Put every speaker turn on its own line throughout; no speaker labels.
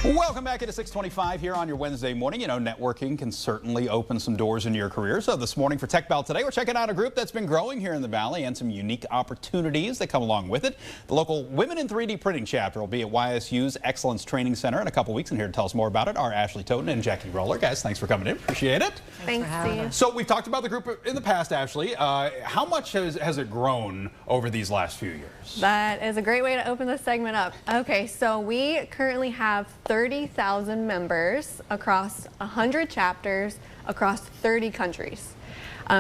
Welcome back into 625 here on your Wednesday morning. You know, networking can certainly open some doors into your career. So this morning for Tech Bell Today, we're checking out a group that's been growing here in the Valley and some unique opportunities that come along with it. The local Women in 3D Printing chapter will be at YSU's Excellence Training Center in a couple weeks, and here to tell us more about it are Ashley Toten and Jackie Roller. Guys, thanks for coming in. Appreciate it.
Thanks, Steve.
So we've talked about the group in the past, Ashley. How much has it grown over these last few years?
That is a great way to open this segment up. Okay, so we currently have 30,000 members across 100 chapters across 30 countries.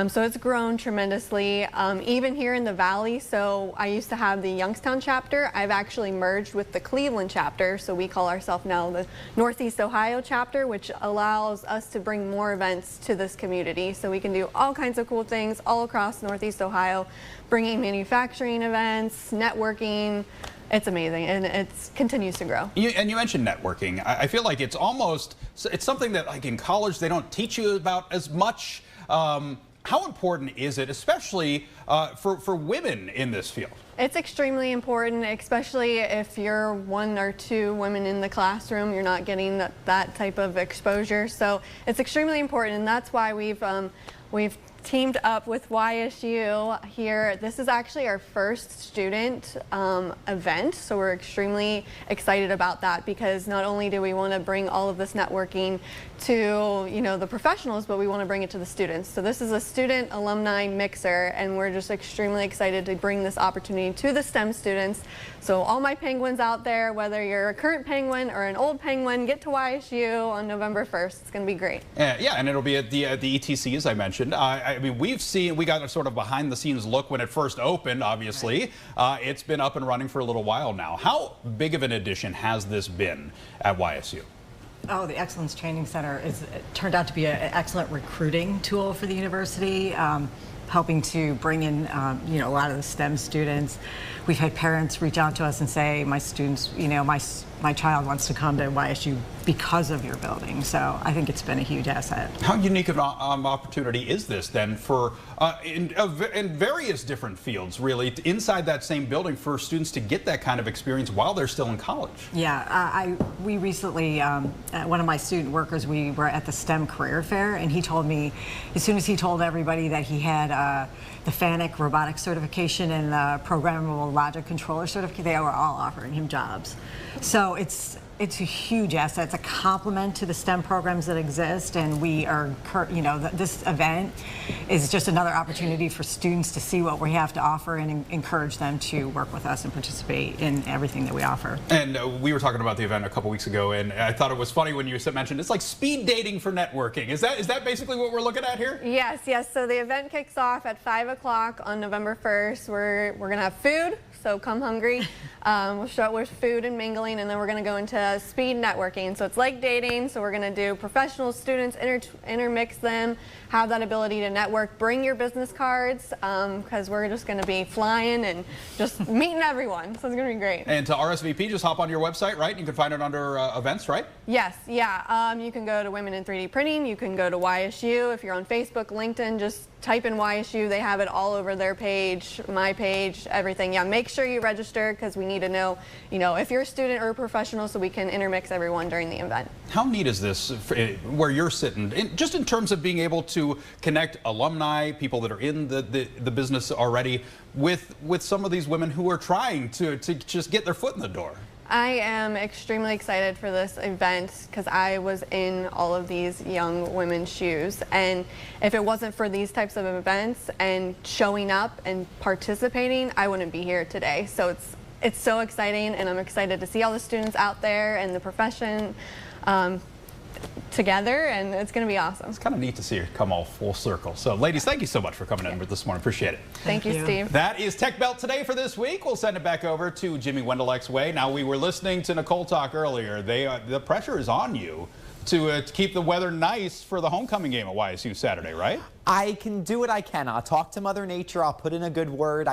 So it's grown tremendously, even here in the Valley. So I used to have the Youngstown chapter. I've actually merged with the Cleveland chapter. So we call ourselves now the Northeast Ohio chapter, which allows us to bring more events to this community. So we can do all kinds of cool things all across Northeast Ohio, bringing manufacturing events, networking. It's amazing, and it continues to grow.
And you mentioned networking. I feel like it's something that, like, in college they don't teach you about as much. How important is it, especially for women in this field?
It's extremely important, especially if you're one or two women in the classroom. You're not getting that type of exposure. So it's extremely important, and that's why we've teamed up with YSU here. This is actually our first student event, so we're extremely excited about that, because not only do we want to bring all of this networking to, you know, the professionals, but we want to bring it to the students. So this is a student alumni mixer, and we're just extremely excited to bring this opportunity to the STEM students. So all my penguins out there, whether you're a current penguin or an old penguin, get to YSU on November 1st. It's going to be great.
Yeah, and it'll be at the ETC, as I mentioned. I mean, we got a sort of behind the scenes look when it first opened, obviously. It's been up and running for a little while now. How big of an addition has this been at YSU?
Oh, the Excellence Training Center turned out to be an excellent recruiting tool for the university, helping to bring in you know, a lot of the STEM students. We've had parents reach out to us and say, my students, you know, my child wants to come to YSU because of your building. So I think it's been a huge asset.
How unique of an opportunity is this then for in various different fields, really, inside that same building, for students to get that kind of experience while they're still in college?
Yeah, we recently, one of my student workers, we were at the STEM career fair, and he told me, as soon as he told everybody that he had the FANUC robotics certification and the programmable logic controller certificate, they were all offering him jobs. So it's a huge asset. It's a complement to the STEM programs that exist, and we are, you know, this event is just another opportunity for students to see what we have to offer and encourage them to work with us and participate in everything that we offer.
And we were talking about the event a couple weeks ago, and I thought it was funny when you mentioned it's like speed dating for networking. Is that basically what we're looking at here?
Yes. So the event kicks off at 5 o'clock on November 1st. We're going to have food, so come hungry. We'll show up with food and mingling, and then we're going to go into speed networking. So it's like dating, so we're going to do professional students, intermix them, have that ability to network. Bring your business cards, because we're just going to be flying and just meeting everyone. So it's going to be great.
And to RSVP, just hop on your website, right? You can find it under events, right?
Yes, yeah. You can go to Women in 3D Printing. You can go to YSU. If you're on Facebook, LinkedIn, just type in YSU. They have it all over their page, my page, everything. Yeah, make sure you register, because we need to know, you know, if you're a student or a professional, so we can intermix everyone during the event.
How neat is this where you're sitting, just in terms of being able to connect alumni, people that are in the business already, with some of these women who are trying to just get their foot in the door?
I am extremely excited for this event, because I was in all of these young women's shoes, and if it wasn't for these types of events and showing up and participating, I wouldn't be here today. So it's so exciting, and I'm excited to see all the students out there and the profession together, and it's going to be awesome.
It's kind of neat to see it come all full circle. So, ladies, thank you so much for coming in this morning. Appreciate it.
Thank you, Steve.
That is Tech Belt Today for this week. We'll send it back over to Jimmy Wendelex's way. Now, we were listening to Nicole talk earlier. The pressure is on you to keep the weather nice for the homecoming game at YSU Saturday, right?
I can do what I can. I'll talk to Mother Nature. I'll put in a good word.